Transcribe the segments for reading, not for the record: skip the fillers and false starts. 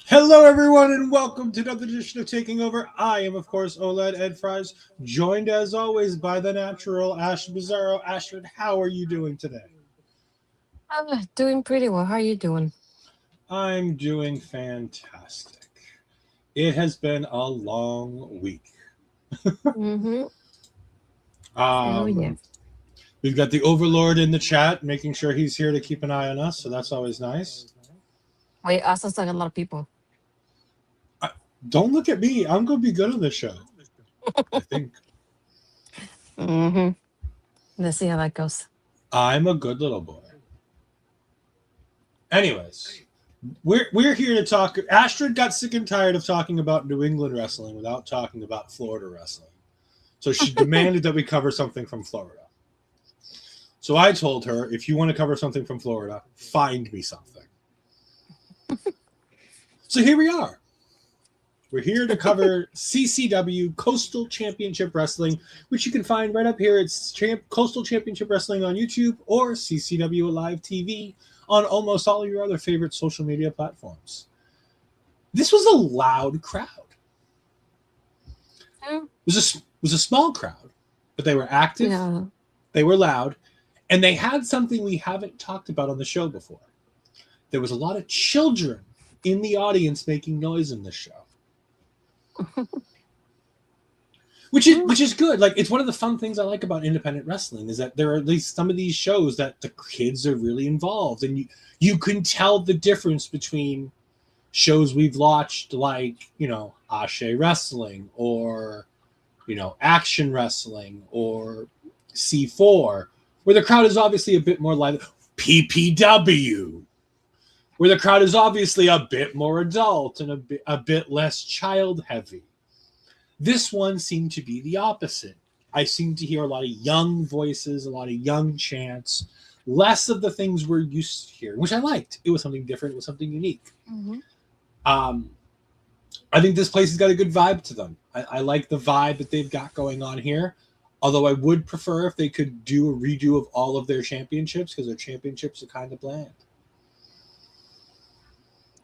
Hello, everyone, and welcome to another edition of Taking Over. I am, of course, Ol'Ed Ed Fries, joined as always by the natural Astrid Pizarro. Astrid, how are you doing today? Doing pretty well. How are you doing? I'm doing fantastic. It has been a long week. Mm-hmm. Oh yeah. Um, we've got the Overlord in the chat, making sure he's here to keep an eye on us, so that's always nice. Wait, us sounds like a lot of people. I, don't look at me. I'm going to be good on this show, I think. Mm-hmm. Let's see how that goes. I'm a good little boy. Anyways, we're here to talk. Astrid got sick and tired of talking about New England wrestling without talking about Florida wrestling, so she demanded that we cover something from Florida. So I told her, if you want to cover something from Florida, find me something. So here we are. We're here to cover CCW Coastal Championship Wrestling, which you can find right up here. It's Coastal Championship Wrestling on YouTube or CCW Live TV on almost all of your other favorite social media platforms. This was a loud crowd. It was a small crowd, but they were active, Yeah. they were loud, and they had something we haven't talked about on the show before. There was a lot of children in the audience making noise in this show. Which is good. Like, it's one of the fun things I like about independent wrestling is that there are at least some of these shows that the kids are really involved, and you can tell the difference between shows we've watched, like, Ashe Wrestling, or Action Wrestling, or C4, where the crowd is obviously a bit more lively. PPW, where the crowd is obviously a bit more adult and a bit less child heavy. This one seemed to be the opposite. I seemed to hear a lot of young voices, a lot of young chants, less of the things we're used to hearing, which I liked. It was something different. It was something unique. Mm-hmm. Um, I think this place has got a good vibe to them. I like the vibe that they've got going on here. Although I would prefer if they could do a redo of all of their championships, because their championships are kind of bland.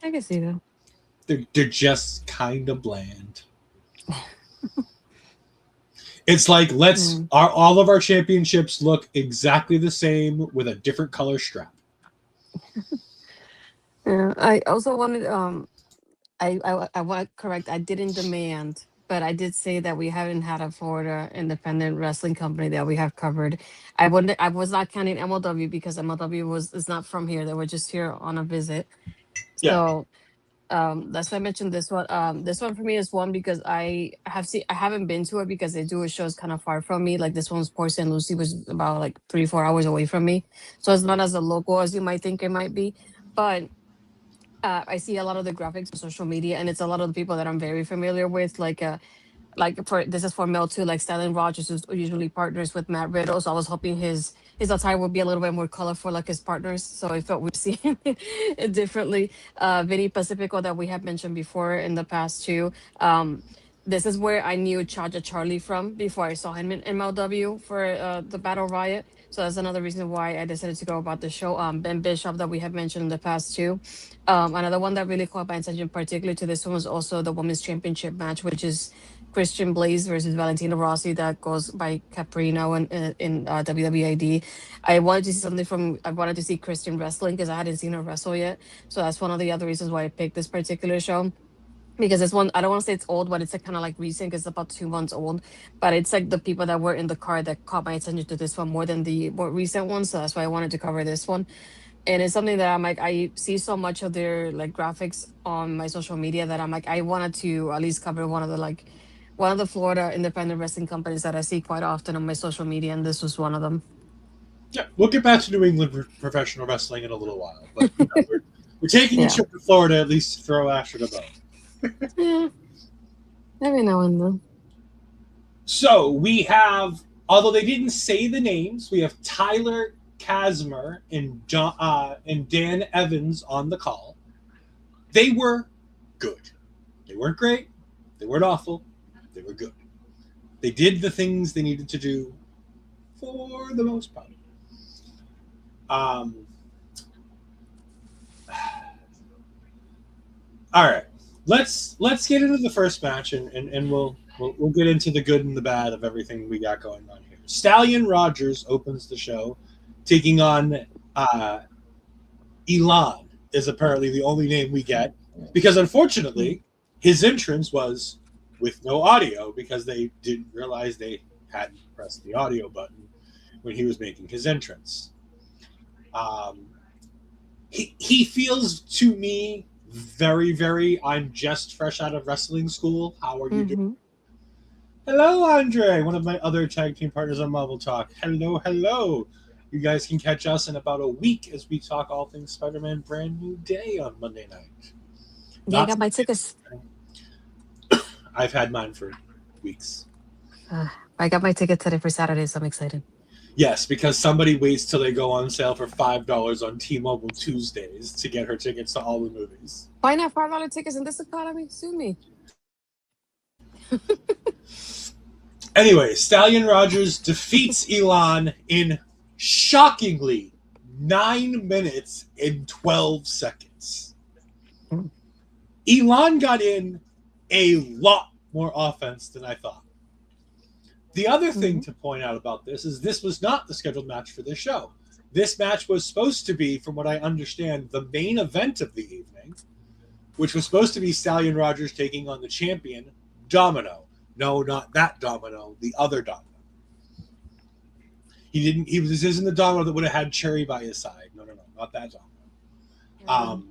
I can see that. They're just kind of bland. It's like, Mm. all of our championships look exactly the same with a different color strap. Yeah. I also wanted I want to correct. I didn't demand, but I did say that we haven't had a Florida independent wrestling company that we have covered. I was not counting MLW because MLW was is not from here. They were just here on a visit. Yeah. So that's why I mentioned this one. This one for me is one because I haven't been to it because they do a shows kind of far from me. Like this one's Port St. Lucie, was about like 3-4 hours away from me, so it's not as a local as you might think it might be. But I see a lot of the graphics on social media, and it's a lot of the people that I'm very familiar with. Like for this is for Mel too, like Stallion Rogers, who's usually partners with Matt Riddle. So I was hoping his attire would be a little bit more colorful like his partners. So I felt we'd see it differently. Vinny Pacifico that we have mentioned before in the past too. This is where I knew Chaja Charlie from before I saw him in MLW for the Battle Riot. So that's another reason why I decided to go about the show. Ben Bishop that we have mentioned in the past too. Another one that really caught my attention, particularly to this one, was also the women's championship match, which is Christian Blaze versus Valentina Rossi that goes by Caprino in WWID. I wanted to see Kristin wrestling because I hadn't seen her wrestle yet. So that's one of the other reasons why I picked this particular show. Because this one, I don't want to say it's old, but it's like kind of like recent because it's about 2 months old. But it's like the people that were in the car that caught my attention to this one more than the more recent one. So that's why I wanted to cover this one. And it's something that I'm like, I see so much of their like graphics on my social media that I'm like, I wanted to at least cover one of the Florida independent wrestling companies that I see quite often on my social media, and this was one of them. Yeah, we'll get back to New England professional wrestling in a little while, but we're taking a Yeah. trip to Florida at least to throw Astrid a bone. Yeah. Every now and then. So we have, although they didn't say the names, we have Tyler Kazmer and Dan Evans on the call. They were good. They weren't great. They weren't awful. They were good. They did the things they needed to do for the most part. Um, all right. let's get into the first match, and we'll get into the good and the bad of everything we got going on here. Stallion Rogers opens the show, taking on Ilan is apparently the only name we get, because unfortunately his entrance was with no audio because they didn't realize they hadn't pressed the audio button when he was making his entrance. He feels to me very, very, I'm just fresh out of wrestling school. How are you doing? Hello, Andre, one of my other tag team partners on Marvel Talk. Hello, hello. You guys can catch us in about a week as we talk all things Spider-Man Brand New Day on Monday night. Yeah, I got my tickets. I've had mine for weeks. I got my ticket today for Saturday, so I'm excited. Yes, because somebody waits till they go on sale for $5 on T-Mobile Tuesdays to get her tickets to all the movies. Why not $5 tickets in this economy? Sue me. Anyway, Stallion Rogers defeats Ilan in shockingly 9 minutes and 12 seconds. Ilan got in a lot more offense than I thought. The other thing to point out about this is this was not the scheduled match for this show. This match was supposed to be, from what I understand, the main event of the evening, which was supposed to be Stallion Rogers taking on the champion, Domino. No, not that Domino, the other Domino. This isn't the Domino that would have had Cherry by his side. No, not that Domino.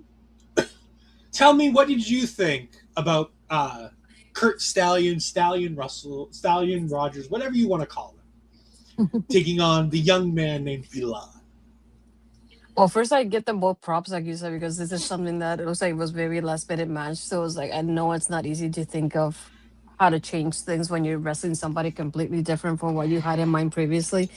Tell me, what did you think about Kurt Stallion, Stallion Russell, Stallion Rogers, whatever you want to call him, taking on the young man named Ilan? Well, first I get them both props, like you said, because this is something that it looks like it was very last minute match. So it was like, I know it's not easy to think of how to change things when you're wrestling somebody completely different from what you had in mind previously.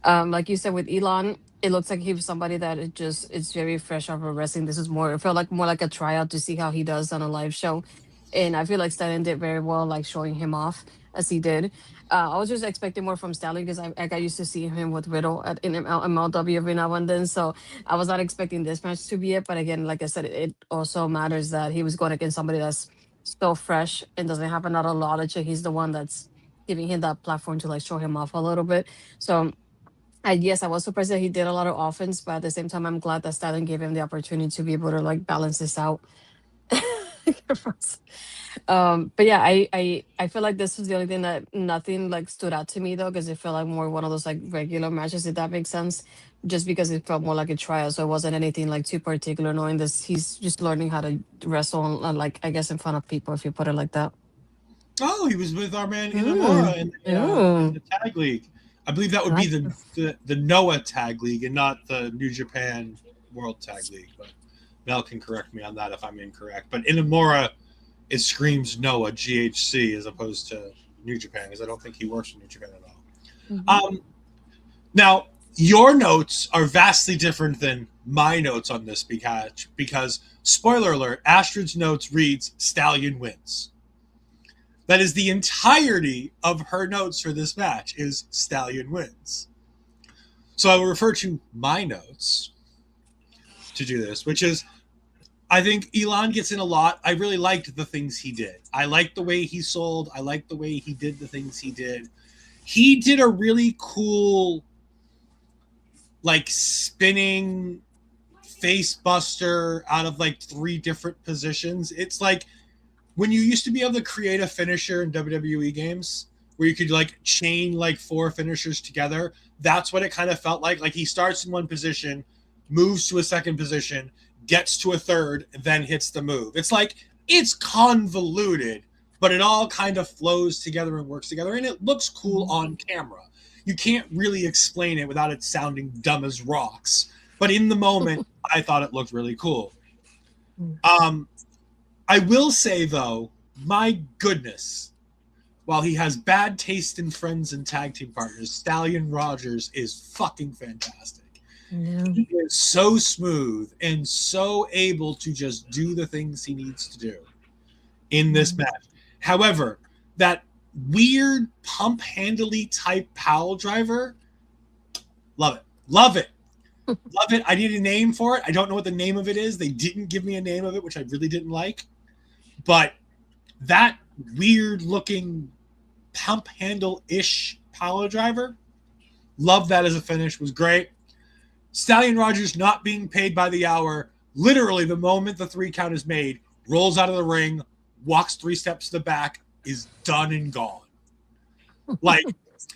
Like you said with Ilan, it looks like he was somebody that it's very fresh off of wrestling. This is it felt more like a tryout to see how he does on a live show. And I feel like Stallion did very well, like showing him off as he did. I was just expecting more from Stallion because I got used to seeing him with Riddle in MLW every now and then. So I was not expecting this match to be it. But again, like I said, it also matters that he was going against somebody that's so fresh and doesn't have another knowledge. He's the one that's giving him that platform to like show him off a little bit. So yes, I was surprised that he did a lot of offense, but at the same time, I'm glad that Stallion gave him the opportunity to be able to like balance this out. But yeah, I feel like this was the only thing that nothing like stood out to me though, because it felt like more one of those like regular matches, if that makes sense. Just because it felt more like a trial, so it wasn't anything like too particular. Knowing this, he's just learning how to wrestle, like I guess in front of people, if you put it like that. Oh, he was with our man Inamura in the tag league. I believe that would be the Noah tag league and not the New Japan World Tag League. But Mel can correct me on that if I'm incorrect. But Inamura, it screams Noah GHC as opposed to New Japan, because I don't think he works in New Japan at all. Now, your notes are vastly different than my notes on this because spoiler alert, Astrid's notes reads Stallion wins. That is the entirety of her notes for this match is Stallion wins. So I will refer to my notes to do this, which is I think Ilan gets in a lot. I really liked the things he did. I liked the way he sold. I liked the way he did the things he did. He did a really cool, like, spinning face buster out of, like, 3 different positions. It's like when you used to be able to create a finisher in WWE games where you could, like, chain, like, 4 finishers together. That's what it kind of felt like. Like, he starts in one position, moves to a second position, gets to a third, and then hits the move. It's like, it's convoluted, but it all kind of flows together and works together, and it looks cool on camera. You can't really explain it without it sounding dumb as rocks. But in the moment, I thought it looked really cool. I will say, though, my goodness, while he has bad taste in friends and tag team partners, Stallion Rogers is fucking fantastic. Yeah. He is so smooth and so able to just do the things he needs to do in this match. However, that weird pump-handily type Powell driver, love it. Love it. Love it. I need a name for it. I don't know what the name of it is. They didn't give me a name of it, which I really didn't like. But that weird-looking pump handle-ish power driver, loved that as a finish, was great. Stallion Rogers not being paid by the hour, literally the moment the 3 count is made, rolls out of the ring, walks 3 steps to the back, is done and gone. Like,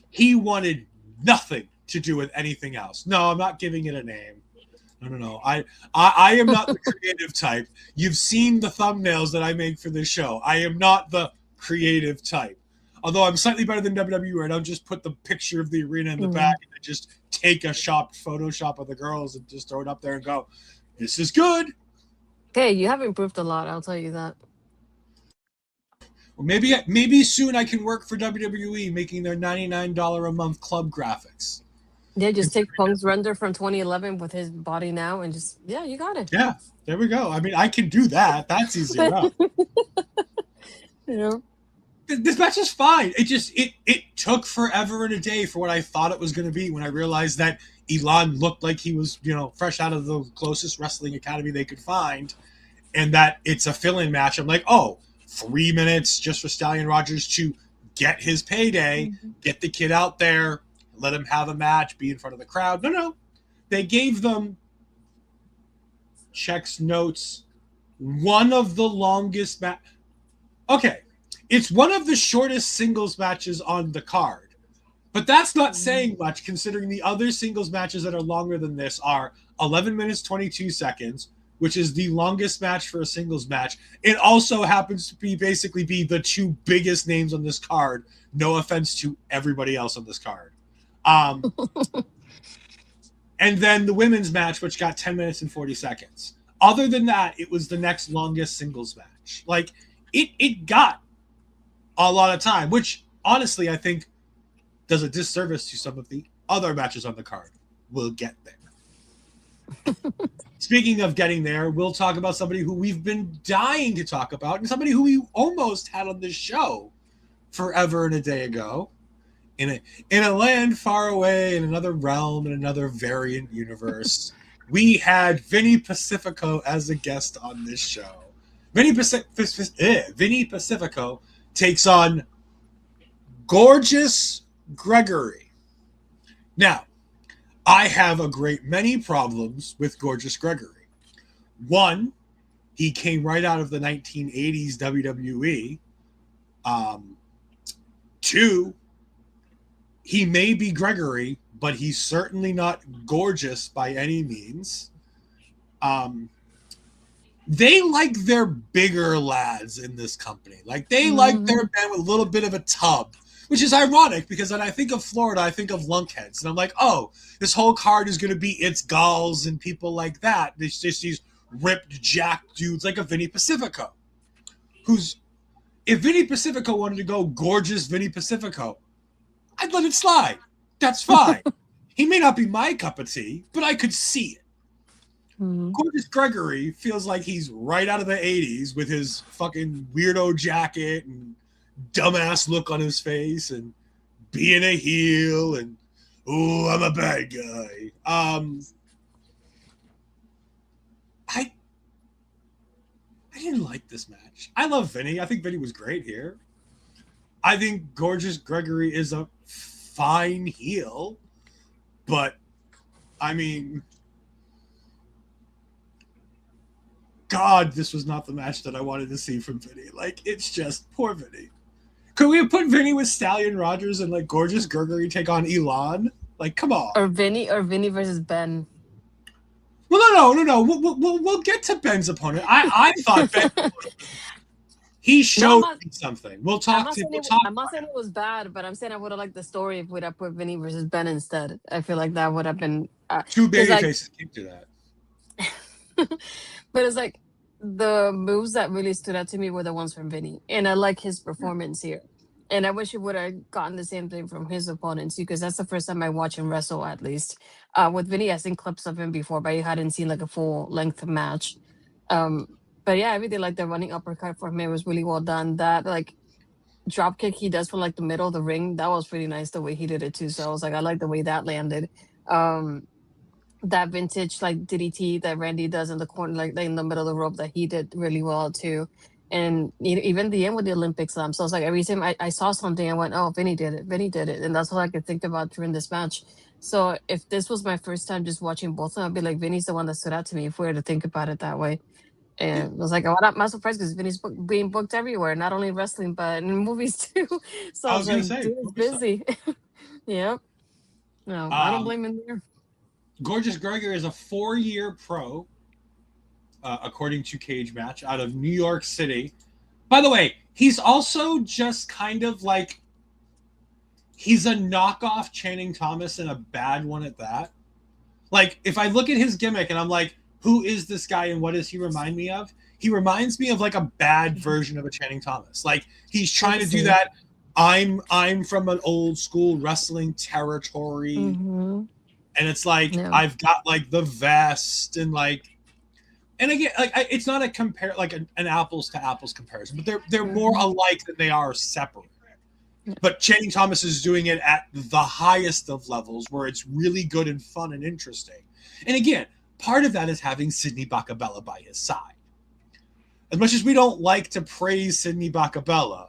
he wanted nothing to do with anything else. No, I'm not giving it a name. No. I am not the creative type. You've seen the thumbnails that I make for this show. I am not the creative type. Although I'm slightly better than WWE, where I don't just put the picture of the arena in the back and just take a Photoshop of the girls and just throw it up there and go, this is good. Okay, you have improved a lot, I'll tell you that. Well, maybe soon I can work for WWE making their $99 a month club graphics. Yeah, just take Punk's render from 2011 with his body now and just, yeah, you got it. Yeah, there we go. I mean, I can do that. That's easy enough. You know? This match is fine. It took forever and a day for what I thought it was going to be when I realized that Ilan looked like he was, fresh out of the closest wrestling academy they could find, and that it's a fill-in match. I'm like, 3 minutes just for Stallion Rogers to get his payday, get the kid out there, let him have a match, be in front of the crowd. No. They gave them checks, notes, one of the longest Okay. It's one of the shortest singles matches on the card. But that's not saying much, considering the other singles matches that are longer than this are 11 minutes, 22 seconds, which is the longest match for a singles match. It also happens to be the 2 biggest names on this card. No offense to everybody else on this card. And then the women's match, which got 10 minutes and 40 seconds. Other than that, it was the next longest singles match. Like, it got a lot of time, which honestly I think does a disservice to some of the other matches on the card. We'll get there. Speaking of getting there, we'll talk about somebody who we've been dying to talk about and somebody who we almost had on this show forever and a day ago. In a land far away, in another realm, in another variant universe, we had Vinny Pacifico as a guest on this show. Vinny Pacifico takes on gorgeous Gregory. Now, I have a great many problems with gorgeous Gregory. One, he came right out of the 1980s WWE. 2, he may be Gregory, but he's certainly not gorgeous by any means. They like their bigger lads in this company. Like, they like their men with a little bit of a tub, which is ironic because when I think of Florida, I think of lunkheads. And I'm like, this whole card is going to be It's Gauls and people like that. There's just these ripped, jacked dudes like a Vinny Pacifico. If Vinny Pacifico wanted to go gorgeous Vinny Pacifico, I'd let it slide. That's fine. He may not be my cup of tea, but I could see it. Gorgeous Gregory feels like he's right out of the 80s with his fucking weirdo jacket and dumbass look on his face and being a heel and, I'm a bad guy. I didn't like this match. I love Vinny. I think Vinny was great here. I think gorgeous Gregory is a fine heel, but I mean, God, this was not the match that I wanted to see from Vinny. Like, it's just poor Vinny. Could we have put Vinny with Stallion Rogers and like gorgeous Gregory take on Ilan? Like, come on. Or Vinny versus Ben. Well, no. We'll get to Ben's opponent. I thought Ben. He showed me something. We'll talk. I'm not saying it was bad, but I'm saying I would have liked the story if we'd have put Vinny versus Ben instead. I feel like that would have been 2 baby faces came to that. But it's like the moves that really stood out to me were the ones from Vinny, and I like his performance here. And I wish he would have gotten the same thing from his opponents because that's the first time I watch him wrestle, at least. With Vinny, I've seen clips of him before, but I hadn't seen like a full length match. But yeah, I really like the running uppercut for him. It was really well done. That like drop kick he does from like the middle of the ring, that was pretty nice the way he did it too. So I was like, I like the way that landed. That vintage like DDT that Randy does in the corner, like in the middle of the rope, that he did really well too. And even the end with the Olympic slam. So it's like every time I saw something, I went, "Oh, Vinny did it. Vinny did it," and that's all I could think about during this match. So if this was my first time just watching both of them, I'd be like, Vinny's the one that stood out to me. If we were to think about it that way, and I was like, "Oh, I'm not surprised because Vinny's being booked everywhere, not only in wrestling but in movies too." So I I was was gonna like, say, "Dude, is busy." Yep. No, I don't blame him there. Gorgeous Gregory is a 4-year pro, according to Cage Match, out of New York City. By the way, he's also just kind of like, he's a knockoff Channing Thomas and a bad one at that. Like, if I look at his gimmick and I'm like, who is this guy and what does he remind me of? He reminds me of like a bad version of a Channing Thomas. Like, he's trying to do that. I'm from an old school wrestling territory. Mm-hmm. And it's like, Yeah. I've got like the vest and like, and again, like it's not a like an apples to apples comparison, but they're more alike than they are separate. But Channing Thomas is doing it at the highest of levels where it's really good and fun and interesting. And again, part of that is having Sidney Bacabella by his side. As much as we don't like to praise Sidney Bacabella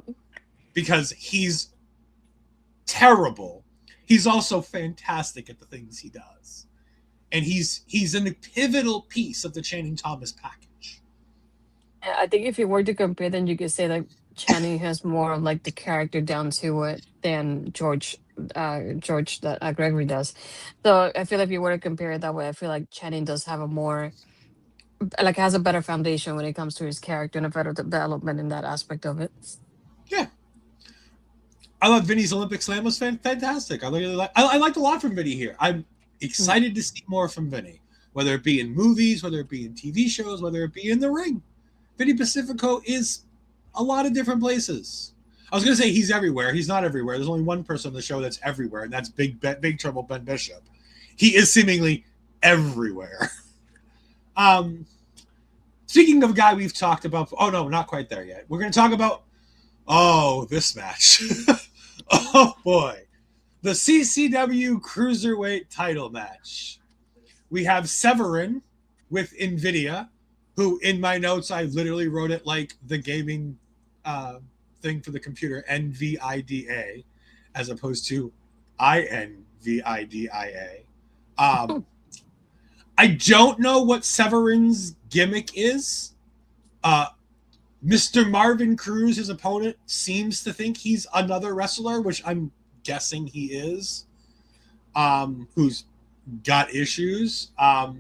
because he's terrible, he's also fantastic at the things he does. And he's a pivotal piece of the Channing Thomas package. I think if you were to compare, then you could say that Channing has more of like the character down to it than George that Gregory does. So I feel like if you were to compare it that way, I feel like Channing does have a more like has a better foundation when it comes to his character and a better development in that aspect of it. Yeah. I thought Vinny's Olympic Slam was fantastic. I liked a lot from Vinny here. I'm excited to see more from Vinny, whether it be in movies, whether it be in TV shows, whether it be in the ring. Vinny Pacifico is a lot of different places. I was going to say he's everywhere. He's not everywhere. There's only one person on the show that's everywhere, and that's Big Trouble Ben Bishop. He is seemingly everywhere. Speaking of a guy we've talked about, oh no, not quite there yet. We're going to talk about, this match. Oh boy. The CCW Cruiserweight title match. We have Severen with Invidia, who in my notes, I literally wrote it like the gaming thing for the computer, NVIDA, as opposed to INVIDIA. I don't know what Severen's gimmick is. Mr. Marvin Cruz, his opponent, seems to think he's another wrestler, which I'm guessing he is, who's got issues. I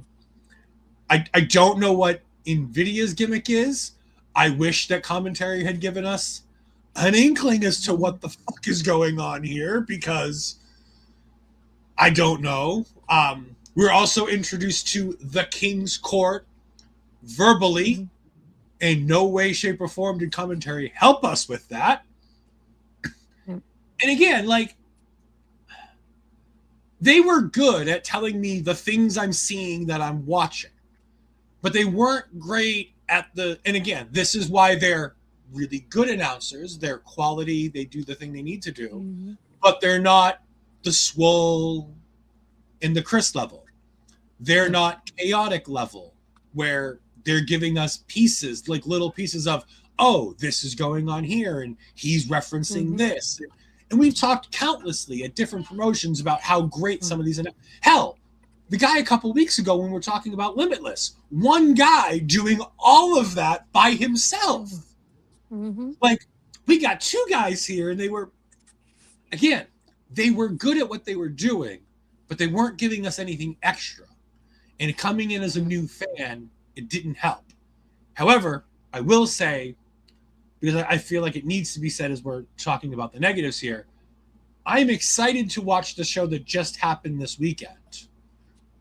don't know what Invidia's gimmick is. I wish that commentary had given us an inkling as to what the fuck is going on here, because I don't know. We're also introduced to the King's Court verbally. In no way, shape, or form did commentary help us with that. And again, like, they were good at telling me the things I'm seeing that I'm watching, but they weren't great at and again, this is why they're really good announcers. They're quality. They do the thing they need to do, but they're not the Swole in the Chris level. They're not chaotic level where they're giving us pieces, like little pieces of, oh, this is going on here, and he's referencing this. And we've talked countlessly at different promotions about how great some of these are. Hell, the guy a couple weeks ago when we were talking about Limitless, one guy doing all of that by himself. Like, we got two guys here, and they were good at what they were doing, but they weren't giving us anything extra. And coming in as a new fan, it didn't help. However, I will say, because I feel like it needs to be said as we're talking about the negatives here, I'm excited to watch the show that just happened this weekend.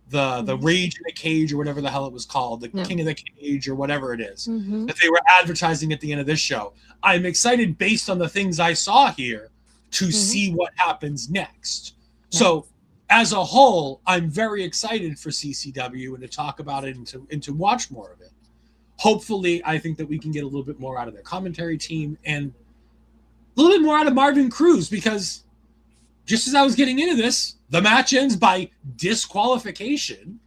The Rage in a Cage, or whatever the hell it was called, the King of the Cage, or whatever it is, that they were advertising at the end of this show. I'm excited based on the things I saw here to see what happens next. So as a whole, I'm very excited for CCW and to talk about it and to watch more of it. Hopefully, I think that we can get a little bit more out of their commentary team and a little bit more out of Marvin Cruz, because just as I was getting into this, the match ends by disqualification.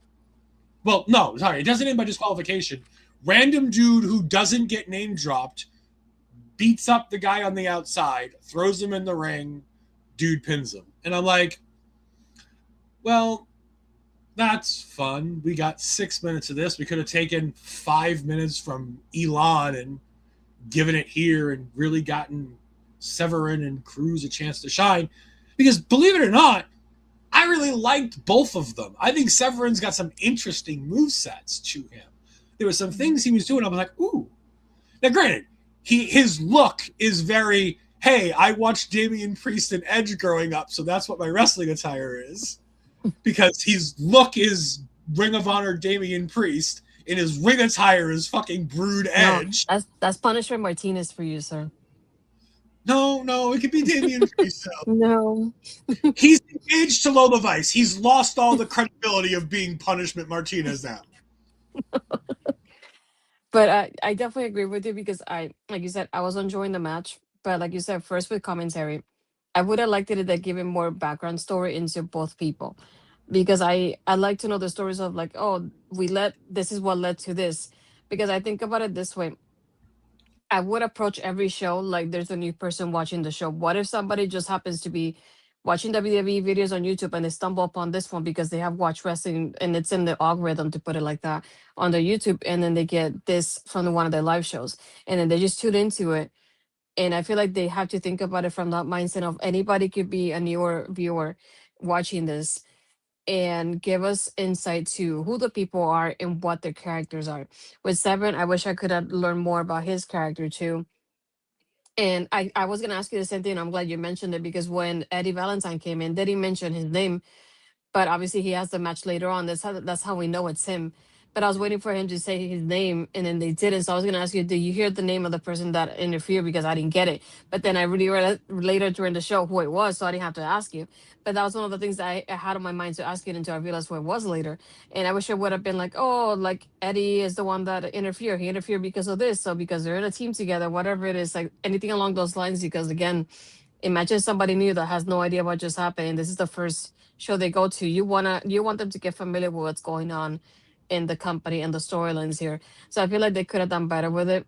Well, no, sorry, it doesn't end by disqualification. Random dude who doesn't get name dropped beats up the guy on the outside, throws him in the ring, dude pins him. And I'm like, well, that's fun. We got 6 minutes of this. We could have taken 5 minutes from Ilan and given it here and really gotten Severen and Cruz a chance to shine. Because believe it or not, I really liked both of them. I think Severen's got some interesting movesets to him. There were some things he was doing. I was like, ooh. Now, granted, his look is very, hey, I watched Damian Priest and Edge growing up, so that's what my wrestling attire is. Because his look is Ring of Honor Damian Priest, and his ring attire is fucking Brood Edge. No, that's Punishment Martinez for you, sir. No, it could be Damian Priest. No. He's engaged to Lola Vice. He's lost all the credibility of being Punishment Martinez now. But I definitely agree with you because like you said, I was enjoying the match. But like you said, first with commentary, I would have liked it if they given more background story into both people. Because I like to know the stories of like, oh, this is what led to this. Because I think about it this way. I would approach every show like there's a new person watching the show. What if somebody just happens to be watching WWE videos on YouTube and they stumble upon this one because they have watched wrestling and it's in the algorithm, to put it like that, on their YouTube, and then they get this from one of their live shows and then they just tune into it. And I feel like they have to think about it from that mindset of anybody could be a newer viewer watching this and give us insight to who the people are and what their characters are. With Severen, I wish I could have learned more about his character too. And I was gonna ask you the same thing. I'm glad you mentioned it because when Eddie Valentine came in, they didn't mention his name, but obviously he has the match later on. That's how we know it's him. But I was waiting for him to say his name, and then they didn't. So I was gonna ask you, did you hear the name of the person that interfered? Because I didn't get it. But then I really realized later during the show who it was, so I didn't have to ask you. But that was one of the things that I had on my mind to ask you until I realized who it was later. And I wish it would have been like, oh, like Eddie is the one that interfered. He interfered because of this, so because they're in a team together, whatever it is, like anything along those lines. Because again, imagine somebody new that has no idea what just happened. And this is the first show they go to. You want them to get familiar with what's going on in the company and the storylines here. So I feel like they could have done better with it.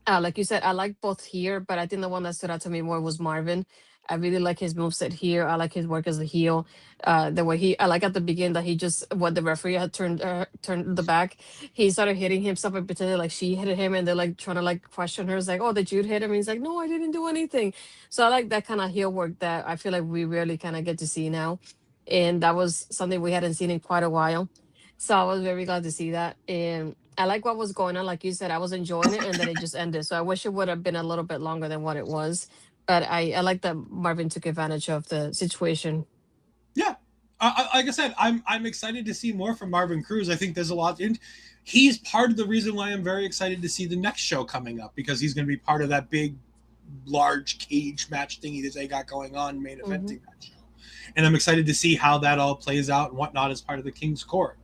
Like you said, I like both here, but I think the one that stood out to me more was Marvin. I really like his moveset here. I like his work as a heel. The way I like at the beginning that he just, when the referee had turned the back, he started hitting himself and pretended like she hit him, and they're like trying to like question her. It's like, oh, did you hit him? And he's like, no, I didn't do anything. So I like that kind of heel work that I feel like we rarely kind of get to see now, and that was something we hadn't seen in quite a while. So I was very glad to see that, and I like what was going on. Like you said, I was enjoying it, and then it just ended. So I wish it would have been a little bit longer than what it was. But I like that Marvin took advantage of the situation. Yeah, like I said, I'm excited to see more from Marvin Cruz. I think there's a lot, and he's part of the reason why I'm very excited to see the next show coming up, because he's going to be part of that big, large cage match thingy that they got going on, main eventing that show. And I'm excited to see how that all plays out and whatnot as part of the King's Court.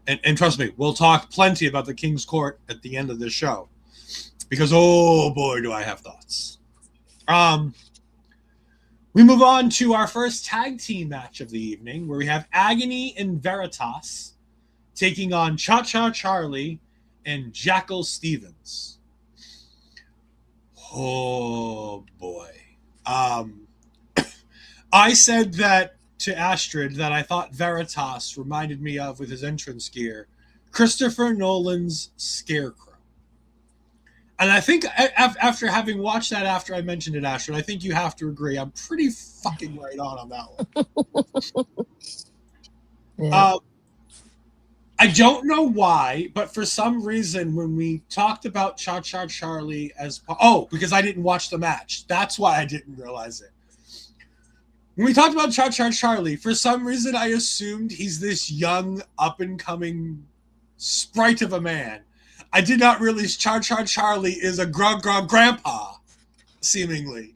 And trust me, we'll talk plenty about the King's Court at the end of this show, because oh boy, do I have thoughts. We move on to our first tag team match of the evening, where we have Agony and Veritas taking on Cha-Cha Charlie and Jackal Stevens. Oh boy. I said that to Astrid that I thought Veritas reminded me of, with his entrance gear, Christopher Nolan's Scarecrow. And I think after having watched that after I mentioned it, Astrid, I think you have to agree. I'm pretty fucking right on that one. Yeah. I don't know why, but for some reason when we talked about Cha-Cha Charlie because I didn't watch the match. That's why I didn't realize it. When we talked about Cha-Cha Charlie, for some reason I assumed he's this young, up-and-coming sprite of a man. I did not realize Cha-Cha Charlie is a grandpa, seemingly.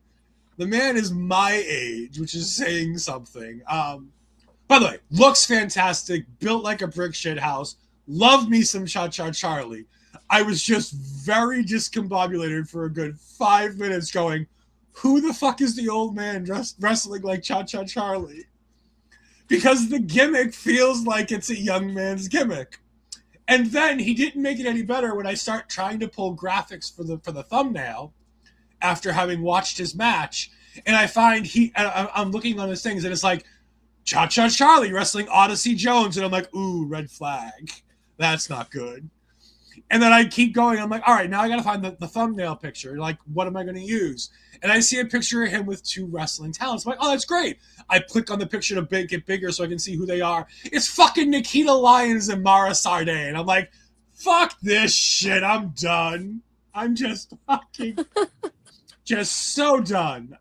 The man is my age, which is saying something. By the way, looks fantastic, built like a brick shit house. Love me some Cha-Cha Charlie. I was just very discombobulated for a good 5 minutes going, who the fuck is the old man wrestling like Cha-Cha Charlie? Because the gimmick feels like it's a young man's gimmick. And then he didn't make it any better when I start trying to pull graphics for the thumbnail. after having watched his match, and I find I'm looking on his things, and it's like Cha-Cha Charlie wrestling Odyssey Jones, and I'm like, ooh, red flag. That's not good. And then I keep going. I'm like, all right, now I got to find the thumbnail picture. Like, what am I going to use? And I see a picture of him with 2 wrestling talents. I'm like, oh, that's great. I click on the picture to make it bigger so I can see who they are. It's fucking Nikita Lyons and Mara Sardane. And I'm like, fuck this shit. I'm done. I'm just fucking just so done.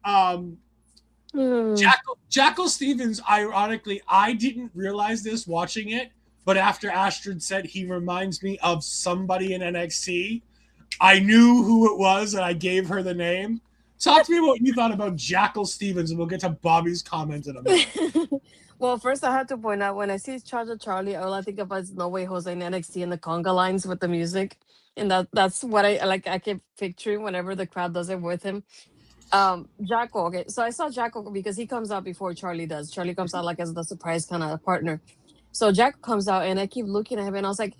Jackal Stevens, ironically, I didn't realize this watching it, but after Astrid said he reminds me of somebody in NXT, I knew who it was and I gave her the name. Talk to me about what you thought about Jackal Stevens, and we'll get to Bobby's comment in a minute. Well, first I have to point out, when I see Cha-Cha Charlie, all I think about is No Way Jose in NXT and the conga lines with the music. And that's what I like. I keep picturing whenever the crowd does it with him. Jackal. Okay, so I saw Jackal because he comes out before Charlie does. Charlie comes out like as the surprise kind of partner. So Jack comes out, and I keep looking at him, and I was like,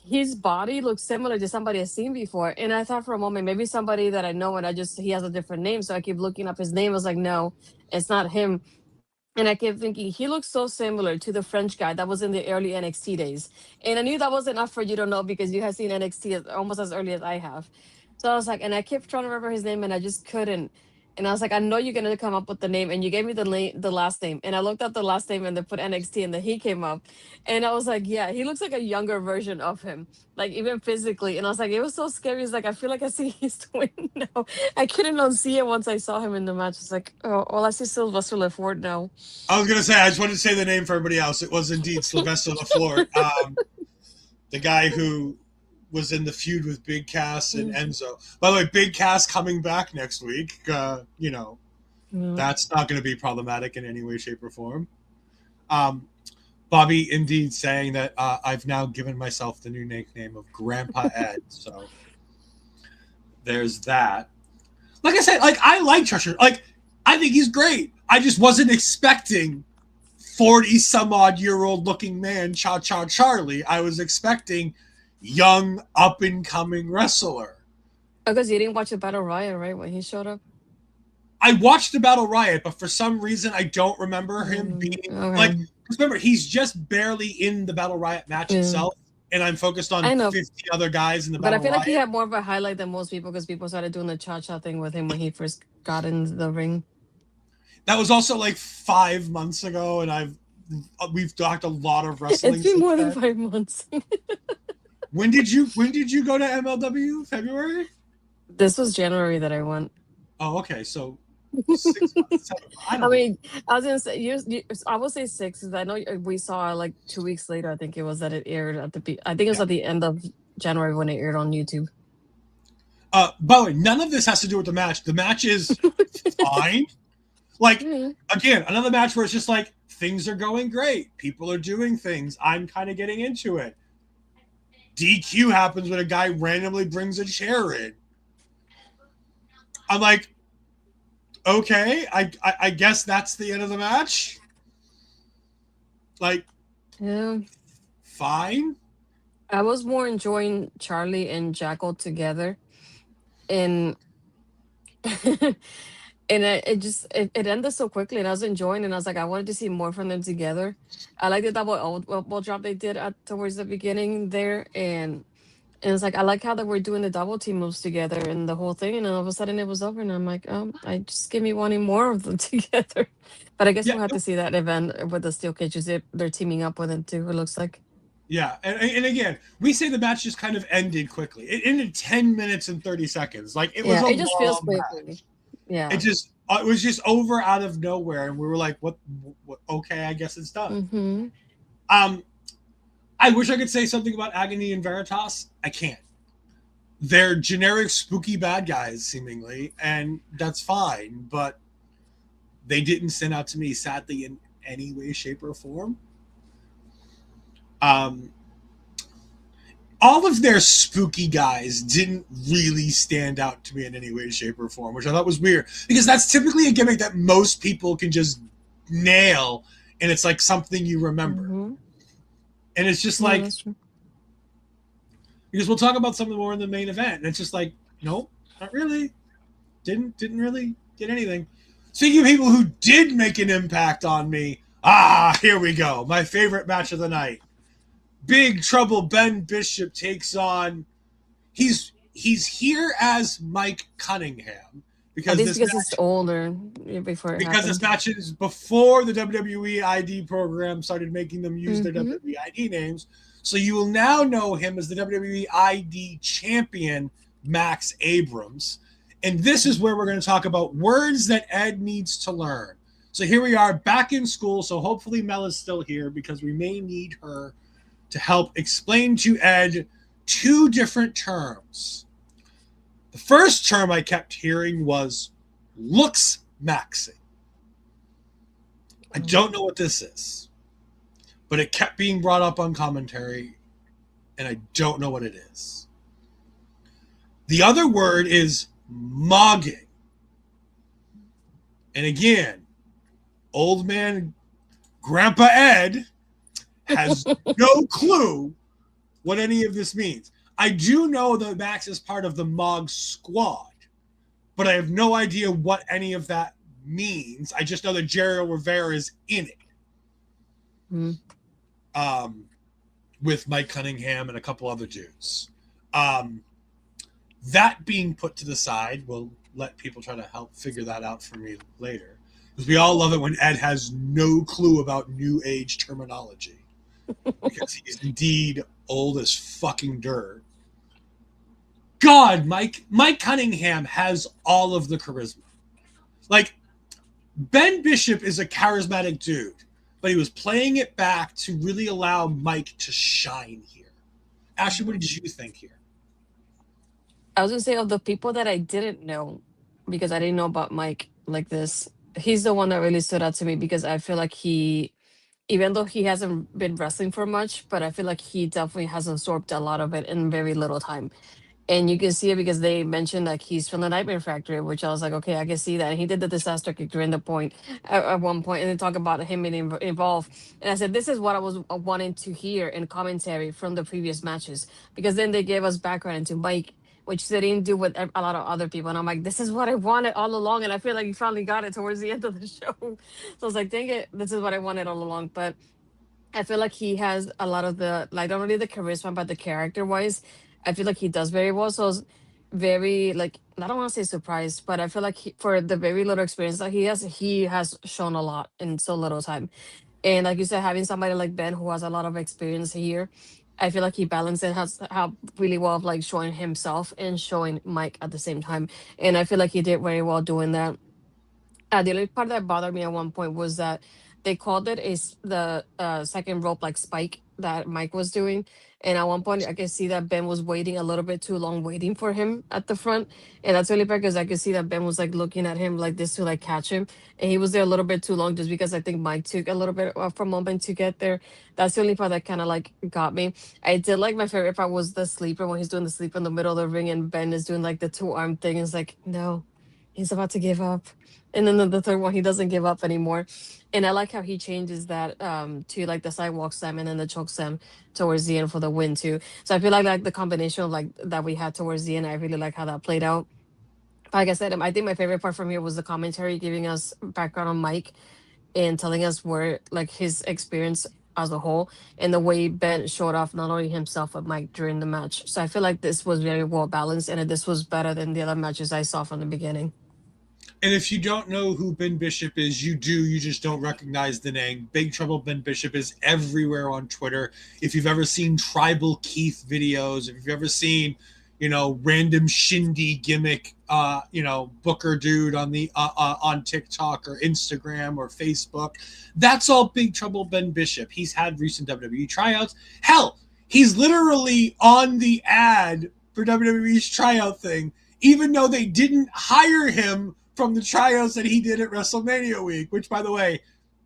his body looks similar to somebody I've seen before. And I thought for a moment, maybe somebody that I know, and he has a different name. So I keep looking up his name. I was like, no, it's not him. And I kept thinking, he looks so similar to the French guy that was in the early NXT days. And I knew that was enough for you to know because you have seen NXT almost as early as I have. So I was like, and I kept trying to remember his name, and I just couldn't. And I was like, I know you're gonna come up with the name, and you gave me the last name, and I looked up the last name, and they put NXT, and then he came up, and I was like, yeah, he looks like a younger version of him, like even physically. And I was like, it was so scary. It's like I feel like I see his twin now. I couldn't unsee it once I saw him in the match. It's like, oh, all I see is Sylvester LaFord now. I was gonna say, I just wanted to say the name for everybody else. It was indeed Sylvester LaFord, the guy who was in the feud with Big Cass and Enzo. By the way, Big Cass coming back next week. That's not going to be problematic in any way, shape, or form. Bobby indeed saying that I've now given myself the new nickname of Grandpa Ed. So there's that. Like I said, like I like Treasure. Like I think he's great. I just wasn't expecting 40-some-odd-year-old looking man Cha-Cha Charlie. I was expecting young, up-and-coming wrestler. Because you didn't watch the Battle Riot, right, when he showed up? I watched the Battle Riot, but for some reason I don't remember him being... Okay. Like, remember, he's just barely in the Battle Riot match itself, and I'm focused on 50 other guys in the Battle Riot. But I feel like he had more of a highlight than most people because people started doing the cha-cha thing with him when he first got in the ring. That was also like 5 months ago, and we've talked a lot of wrestling. It's been more than 5 months. When did you go to MLW? February? This was January that I went. Oh, okay. So 6 months. I mean, I was gonna say I will say 6 because I know we saw like 2 weeks later. I think it was that it aired at I think it was at the end of January when it aired on YouTube. By the way, none of this has to do with the match. The match is fine. Like, again, another match where it's just like things are going great. People are doing things. I'm kind of getting into it. DQ happens when a guy randomly brings a chair in. I'm like, okay, I guess that's the end of the match. Like, yeah, fine. I was more enjoying Charlie and Jackal together, and and it ended so quickly, and I was enjoying, and I was like, I wanted to see more from them together. I like the double elbow drop they did towards the beginning there, and it's like I like how they were doing the double team moves together and the whole thing, and all of a sudden it was over, and I'm like, I just give me wanting more of them together. But I guess we'll have to see that event with the steel cages. They're teaming up with it too. It looks like. Yeah, and again, we say the match just kind of ended quickly. It ended 10 minutes and 30 seconds. Like it was. It just feels quickly. Yeah. It was just over out of nowhere, and we were like, "What? Okay, I guess it's done." Mm-hmm. I wish I could say something about Agony and Veritas. I can't. They're generic spooky bad guys, seemingly, and that's fine. But they didn't stand out to me, sadly, in any way, shape, or form. All of their spooky guys didn't really stand out to me in any way, shape, or form, which I thought was weird because that's typically a gimmick that most people can just nail, and it's like something you remember. Mm-hmm. And it's just like, because we'll talk about something more in the main event, and it's just like, nope, not really. didn't really get anything. Speaking of people who did make an impact on me, here we go. My favorite match of the night. Big Trouble Ben Bishop takes on. He's here as Mike Cunningham because this match, it's older before this match is before the WWE ID program started making them use their WWE ID names. So you will now know him as the WWE ID champion, Max Abrams. And this is where we're going to talk about words that Ed needs to learn. So here we are back in school. So hopefully Mel is still here because we may need her to help explain to Ed 2 different terms. The first term I kept hearing was looks maxing. I don't know what this is, but it kept being brought up on commentary, and I don't know what it is. The other word is mogging. And again, old man Grandpa Ed has no clue what any of this means. I do know that Max is part of the Mog squad, but I have no idea what any of that means. I just know that Jerry Rivera is in it. With Mike Cunningham and a couple other dudes. That being put to the side, we'll let people try to help figure that out for me later. Because we all love it when Ed has no clue about new age terminology. Because he's indeed old as fucking dirt. God, Mike Cunningham has all of the charisma. Like, Ben Bishop is a charismatic dude, but he was playing it back to really allow Mike to shine here. Ashley, what did you think here? I was going to say, of the people that I didn't know, because I didn't know about Mike like this, he's the one that really stood out to me because I feel like he, even though he hasn't been wrestling for much, but I feel like he definitely has absorbed a lot of it in very little time. And you can see it because they mentioned like he's from the Nightmare Factory, which I was like, okay, I can see that. And he did the disaster kick during the point at one point, and they talk about him being involved. And I said, this is what I was wanting to hear in commentary from the previous matches, because then they gave us background into Mike, which they didn't do with a lot of other people. And I'm like, this is what I wanted all along. And I feel like you finally got it towards the end of the show. So I was like, dang it, this is what I wanted all along. But I feel like he has a lot of the, like, not only the charisma, but the character wise, I feel like he does very well. So I was very, like, I don't want to say surprised, but I feel like for the very little experience that he has shown a lot in so little time. And like you said, having somebody like Ben who has a lot of experience here, I feel like he balanced it, has how really well of like showing himself and showing Mike at the same time. And I feel like he did very well doing that. The only part that bothered me at one point was that they called it the second rope like spike that Mike was doing. And at one point, I could see that Ben was waiting a little bit too long, waiting for him at the front. And that's really bad because I could see that Ben was like looking at him like this to like catch him. And he was there a little bit too long just because I think Mike took a little bit of a moment to get there. That's the only part that kind of like got me. I did like my favorite part was the sleeper when he's doing the sleep in the middle of the ring and Ben is doing like the 2-arm thing. It's like, no, he's about to give up. And then the third one, he doesn't give up anymore. And I like how he changes that to like the sidewalk slam and then the choke slam towards the end for the win too. So I feel like the combination of like that we had towards the end, I really like how that played out. Like I said, I think my favorite part from here was the commentary giving us background on Mike and telling us where like his experience as a whole and the way Ben showed off not only himself but Mike during the match. So I feel like this was very well balanced and this was better than the other matches I saw from the beginning. And if you don't know who Ben Bishop is, you do. You just don't recognize the name. Big Trouble Ben Bishop is everywhere on Twitter. If you've ever seen Tribal Keith videos, if you've ever seen, random shindy gimmick, Booker dude on the on TikTok or Instagram or Facebook, that's all Big Trouble Ben Bishop. He's had recent WWE tryouts. Hell, he's literally on the ad for WWE's tryout thing, even though they didn't hire him from the tryouts that he did at WrestleMania week, which, by the way,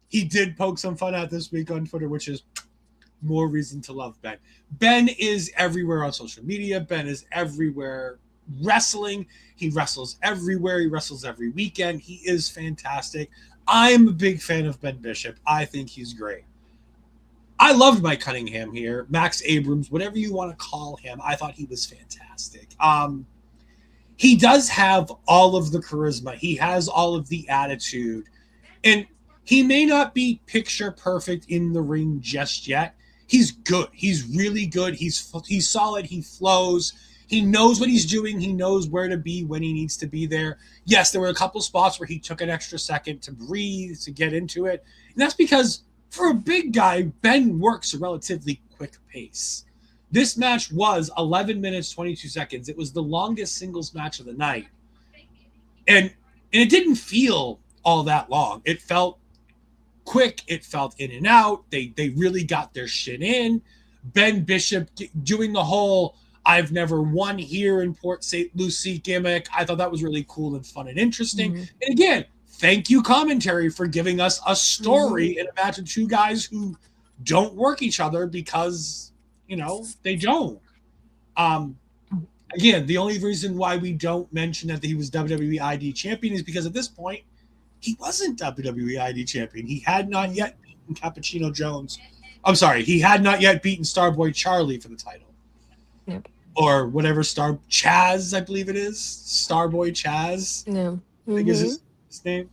he did poke some fun at this week on Twitter, which is more reason to love Ben. Ben is everywhere on social media. Ben is everywhere wrestling. He wrestles everywhere. He wrestles every weekend. He is fantastic. I'm a big fan of Ben Bishop. I think he's great. I loved Mike Cunningham here. Max Abrams, whatever you want to call him. I thought he was fantastic. he does have all of the charisma. He has all of the attitude. And he may not be picture perfect in the ring just yet. He's good. He's really good. He's solid. He flows. He knows what he's doing. He knows where to be when he needs to be there. Yes, there were a couple spots where he took an extra second to breathe, to get into it. And that's because for a big guy, Ben works a relatively quick pace. This match was 11 minutes, 22 seconds. It was the longest singles match of the night. And it didn't feel all that long. It felt quick. It felt in and out. They really got their shit in. Ben Bishop doing the whole I've never won here in Port St. Lucie gimmick. I thought that was really cool and fun and interesting. Mm-hmm. And again, thank you, commentary, for giving us a story in a match of two guys who don't work each other because, they don't. Again, the only reason why we don't mention that he was WWE ID champion is because at this point, he wasn't WWE ID champion. He had not yet beaten Cappuccino Jones. I'm sorry, he had not yet beaten Starboy Charlie for the title. Yep. Or whatever, Chaz, I believe it is. Starboy Chaz. Yeah. I think is his name.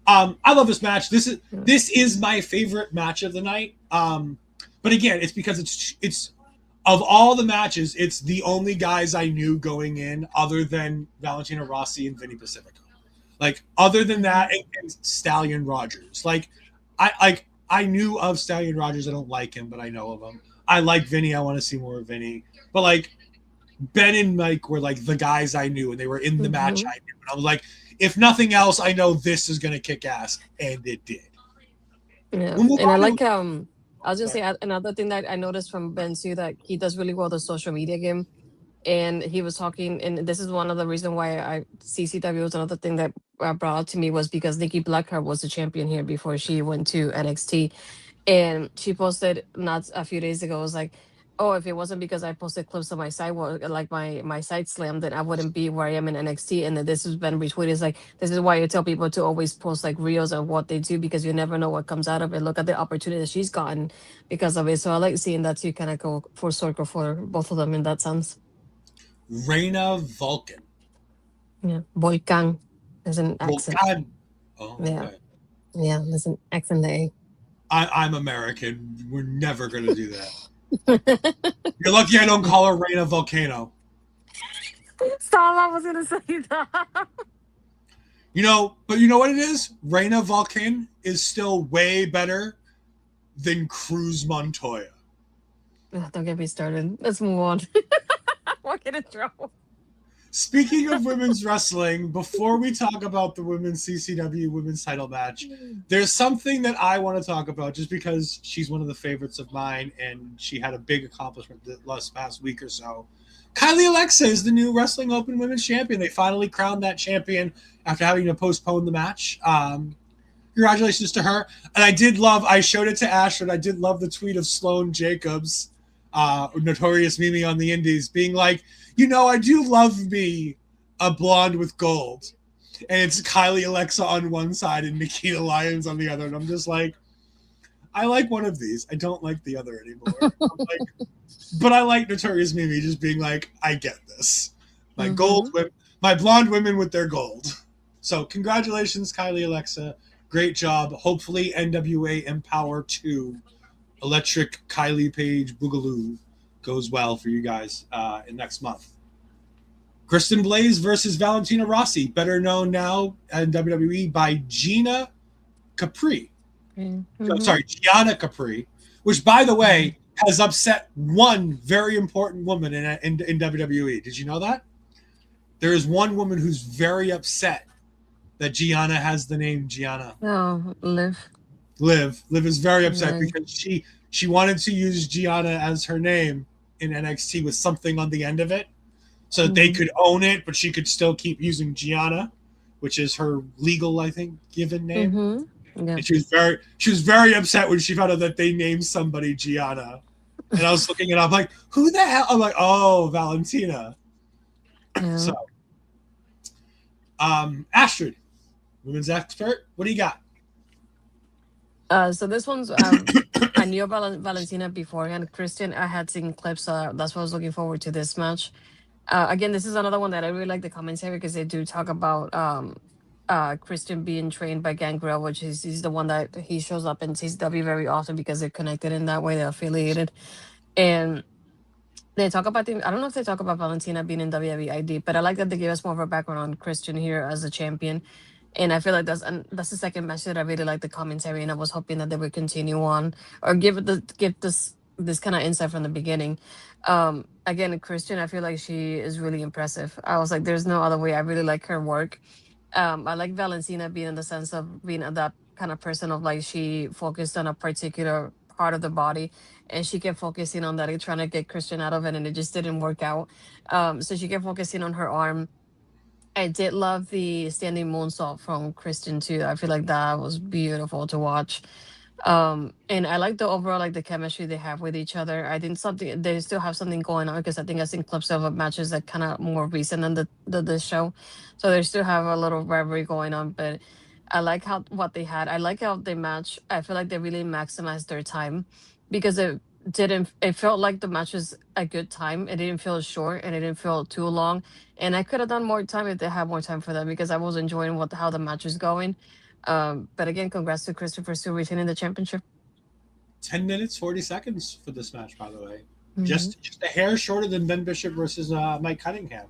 I love this match. This is my favorite match of the night. But again, it's because it's of all the matches, it's the only guys I knew going in other than Valentina Rossi and Vinny Pacifico. Like, other than that, and Stallion Rogers. Like, I knew of Stallion Rogers. I don't like him, but I know of him. I like Vinny. I want to see more of Vinny. But, like, Ben and Mike were, like, the guys I knew, and they were in the match I knew. And I was like, if nothing else, I know this is going to kick ass. And it did. Yeah. And I like, I was going to say another thing that I noticed from Ben, too, that he does really well the social media game. And he was talking, and this is one of the reasons why CCW was another thing that brought out to me was because Nikki Blackheart was the champion here before she went to NXT. And she posted not a few days ago, it was like, oh, if it wasn't because I posted clips of my sidewalk, like my side slam, then I wouldn't be where I am in NXT. And then this has been retweeted. It's like, this is why you tell people to always post like reels of what they do, because you never know what comes out of it. Look at the opportunity that she's gotten because of it. So I like seeing that too, kind of go full circle for both of them in that sense. Reina Vulcan. Yeah, Volcan. There's an accent. Volcan. Oh, yeah. Okay. Yeah, there's an accent there. I'm American. We're never going to do that. You're lucky I don't call her Reina Volcano. Stop, I was going to say that. But you know what it is? Reina Vulcan is still way better than Cruz Montoya. Don't get me started. Let's move on. We'll get in trouble. Speaking of women's wrestling, before we talk about the women's CCW women's title match, there's something that I want to talk about just because she's one of the favorites of mine and she had a big accomplishment the past week or so. Kylie Alexa is the new Wrestling Open Women's Champion. They finally crowned that champion after having to postpone the match. Congratulations to her. And I showed it to Astrid. I did love the tweet of Sloane Jacobs, Notorious Mimi on the Indies, being like, I do love me a blonde with gold. And it's Kylie Alexa on one side and Nikita Lyons on the other. And I'm just like, I like one of these. I don't like the other anymore. But I like Notorious Mimi just being like, I get this. My my blonde women with their gold. So congratulations, Kylie Alexa. Great job. Hopefully NWA Empower 2, Electric Kylie Page Boogaloo goes well for you guys in next month. Kristen Blaze versus Valentina Rossi, better known now in WWE by Gianna Capri. Gianna Capri, which, by the way, has upset one very important woman in WWE. Did you know that? There is one woman who's very upset that Gianna has the name Gianna. Oh, Liv. Liv is very upset because she wanted to use Gianna as her name in NXT with something on the end of it so that they could own it, but she could still keep using Gianna, which is her legal, I think, given name. Yeah. And she was very upset when she found out that they named somebody Gianna. And I was looking it up, like, who the hell? I'm like, oh, Valentina. Yeah. So, Astrid, women's expert, what do you got? So this one's I knew about Valentina beforehand. Kristin, I had seen clips. That's why I was looking forward to this match. Again, this is another one that I really like the commentary because they do talk about Kristin being trained by Gangrel, which is he's the one that he shows up in CCW very often because they're connected in that way, they're affiliated. And they talk about I don't know if they talk about Valentina being in WWE ID, but I like that they gave us more of a background on Kristin here as a champion. And I feel like that's the second match that I really like the commentary, and I was hoping that they would continue on or give this kind of insight from the beginning. Again, Kristin, I feel like she is really impressive. I was like, there's no other way. I really like her work. I like Valentina being in the sense of being that kind of person of like she focused on a particular part of the body and she kept focusing on that and trying to get Kristin out of it, and it just didn't work out. So she kept focusing on her arm. I did love the standing moonsault from Kristin too. I feel like that was beautiful to watch. And I like the overall like the chemistry they have with each other. I think something they still have something going on because I think I've seen clips of matches that kind of more recent than the show, so they still have a little rivalry going on. But I like how what they had. I like how they match. I feel like they really maximized their time because it didn't. It felt like the match was a good time. It didn't feel short and it didn't feel too long. And I could have done more time if they had more time for that because I was enjoying what how the match was going. But again, congrats to Christopher still retaining the championship. 10 minutes, 40 seconds for this match, by the way. Mm-hmm. Just a hair shorter than Ben Bishop versus Mike Cunningham.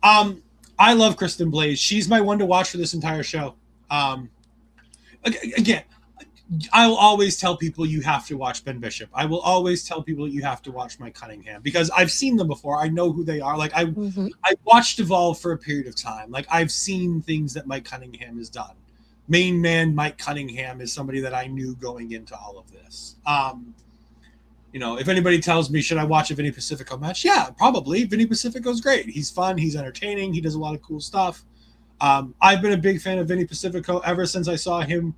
I love Kristin Blaze. She's my one to watch for this entire show. Again, I will always tell people you have to watch Ben Bishop. I will always tell people you have to watch Mike Cunningham because I've seen them before. I know who they are. Like I watched Evolve for a period of time. Like I've seen things that Mike Cunningham has done. Main man Mike Cunningham is somebody that I knew going into all of this. If anybody tells me, should I watch a Vinny Pacifico match? Yeah, probably. Vinny Pacifico's great. He's fun. He's entertaining. He does a lot of cool stuff. I've been a big fan of Vinny Pacifico ever since I saw him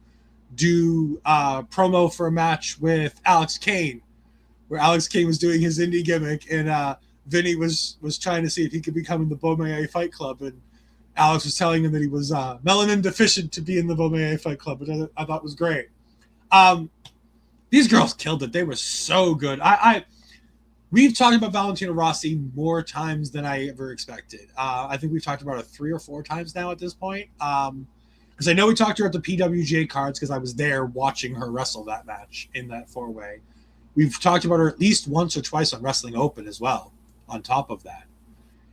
do promo for a match with Alex Kane, where Alex Kane was doing his indie gimmick, and Vinny was trying to see if he could become in the Beaumont Fight Club, and Alex was telling him that he was melanin deficient to be in the Beaumont Fight Club, which I thought was great. These girls killed it. They were so good. We've talked about Valentina Rossi more times than I ever expected. I think we've talked about her 3 or 4 times now at this point. Because I know we talked to her at the PWJ cards because I was there watching her wrestle that match in that 4-way. We've talked about her at least once or twice on Wrestling Open as well, on top of that.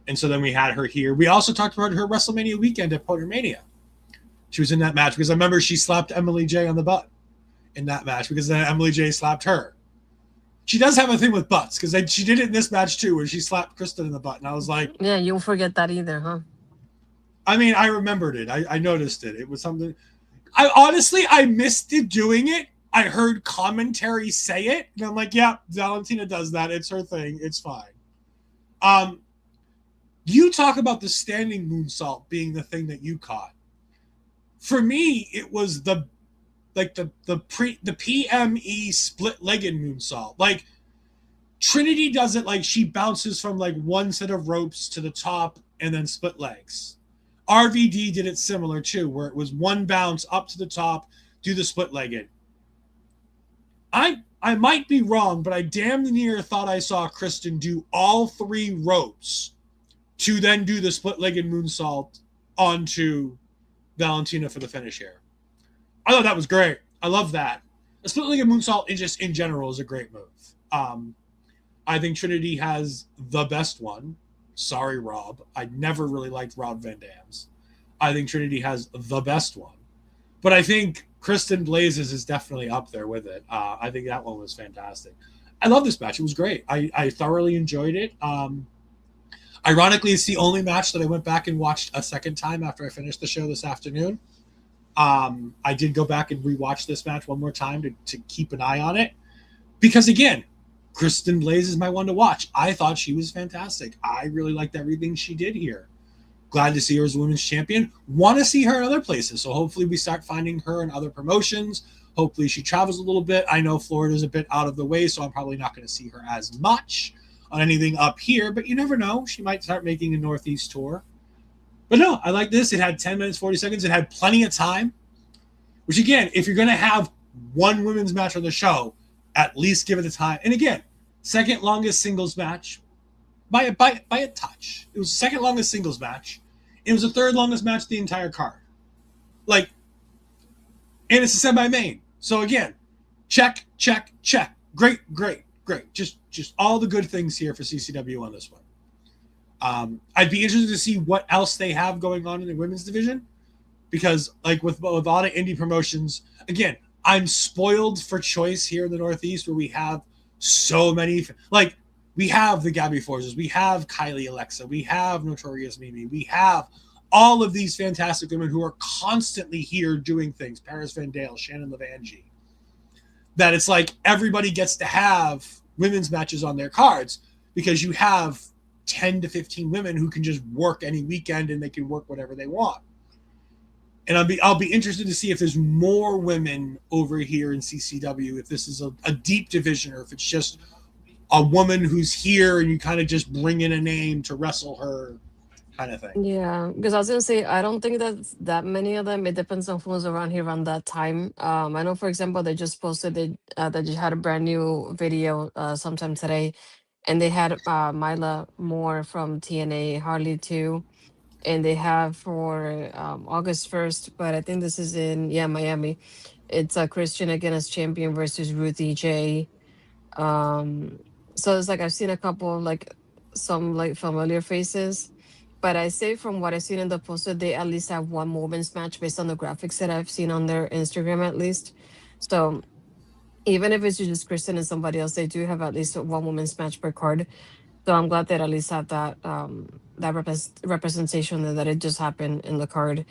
And so then we had her here. We also talked about her WrestleMania weekend at Portermania. She was in that match because I remember she slapped Emily J on the butt in that match because then Emily J slapped her. She does have a thing with butts because she did it in this match too where she slapped Kristin in the butt. And I was like... Yeah, you won't forget that either, huh? I mean, I remembered it. I noticed it. It was something... I missed it doing it. I heard commentary say it. And I'm like, yeah, Valentina does that. It's her thing. It's fine. You talk about the standing moonsault being the thing that you caught. For me, it was the PME split-legged moonsault. Like, Trinity does it like she bounces from like one set of ropes to the top and then split legs. RVD did it similar too, where it was one bounce up to the top, do the split-legged. I might be wrong, but I damn near thought I saw Kristin do all 3 ropes to then do the split-legged moonsault onto Valentina for the finish here. I thought that was great. I love that. A split-legged moonsault in general is a great move. I think Trinity has the best one. Sorry, Rob. I never really liked Rob Van Dam's. I think Trinity has the best one. But I think Kristin Blaze's is definitely up there with it. I think that one was fantastic. I love this match. It was great. I thoroughly enjoyed it. Ironically, it's the only match that I went back and watched a second time after I finished the show this afternoon. I did go back and rewatch this match one more time to keep an eye on it. Because, again, Kristin Blaze is my one to watch. I thought she was fantastic. I really liked everything she did here. Glad to see her as a women's champion. Want to see her in other places. So hopefully we start finding her in other promotions. Hopefully she travels a little bit. I know Florida's a bit out of the way, so I'm probably not going to see her as much on anything up here. But you never know. She might start making a Northeast tour. But no, I like this. It had 10 minutes, 40 seconds. It had plenty of time. Which, again, if you're going to have one women's match on the show, at least give it the time. And again, second longest singles match. by a touch. It was the second longest singles match. It was the third longest match of the entire card. Like, and it's a semi-main. So again, check. Great. Just all the good things here for CCW on this one. I'd be interested to see what else they have going on in the women's division, because like with a lot of indie promotions, again, I'm spoiled for choice here in the Northeast where we have so many, like we have the Gabby Forzes, we have Kylie Alexa, we have Notorious Mimi, we have all of these fantastic women who are constantly here doing things. Paris Van Dale, Shannon Levangie. That it's like everybody gets to have women's matches on their cards because you have 10 to 15 women who can just work any weekend and they can work whatever they want. And I'll be interested to see if there's more women over here in CCW, if this is a deep division or if it's just a woman who's here and you kind of just bring in a name to wrestle her kind of thing. Yeah, because I was gonna say I don't think that many of them. It depends on who's around here around that time. I know, for example, they just posted they just had a brand new video sometime today, and they had Mila Moore from TNA, Harley too, and they have for August 1st. But I think this is in Miami. It's Christian against champion versus Ruthie J. So it's like I've seen a couple like some like familiar faces. But I say from what I've seen in the poster, they at least have one women's match based on the graphics that I've seen on their Instagram at least. So even if it's just Kristin and somebody else, they do have at least one women's match per card. So I'm glad that at least have that representation and that it just happened in the card.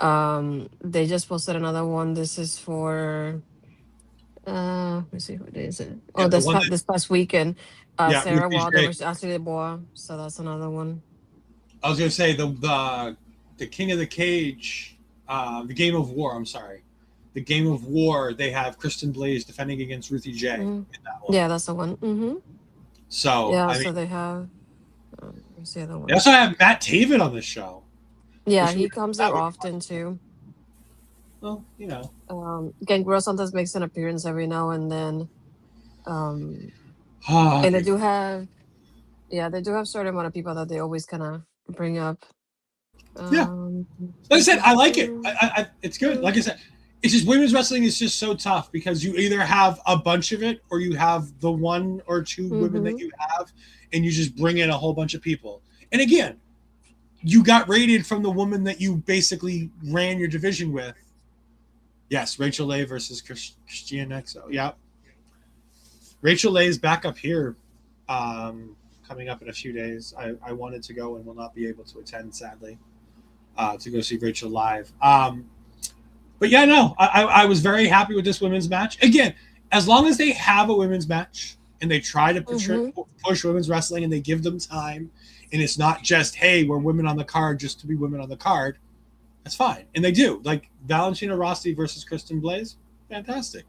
They just posted another one. This is for let me see, what day is it? Oh, this past weekend. Sarah Wilder versus Astrid Pizarro. So that's another one. I was going to say the King of the Cage, the Game of War. I'm sorry, the Game of War. They have Kristen Blaze defending against Ruthie J. In that one. Yeah, that's the one. Mm-hmm. So yeah, so they have. What's the other one? They also have Matt Taven on this show. Yeah, he comes there often too. Well, you know, Gangrel sometimes makes an appearance every now and then. And they do have certain amount of people that they always kind of bring up. Like I said, I like it. I it's good. Like I said, it's just women's wrestling is just so tough because you either have a bunch of it or you have the one or two women that you have, and you just bring in a whole bunch of people. And again, you got rated from the woman that you basically ran your division with. Yes, Rachel Leigh versus Christian Exo. Yeah, Rachel Leigh is back up here. Coming up in a few days. I wanted to go and will not be able to attend, sadly, to go see Rachel live. But yeah, no, I was very happy with this women's match. Again, as long as they have a women's match and they try to push women's wrestling and they give them time and it's not just, hey, we're women on the card just to be women on the card, that's fine. And they do. Like Valentina Rossi versus Kristen Blaze, fantastic.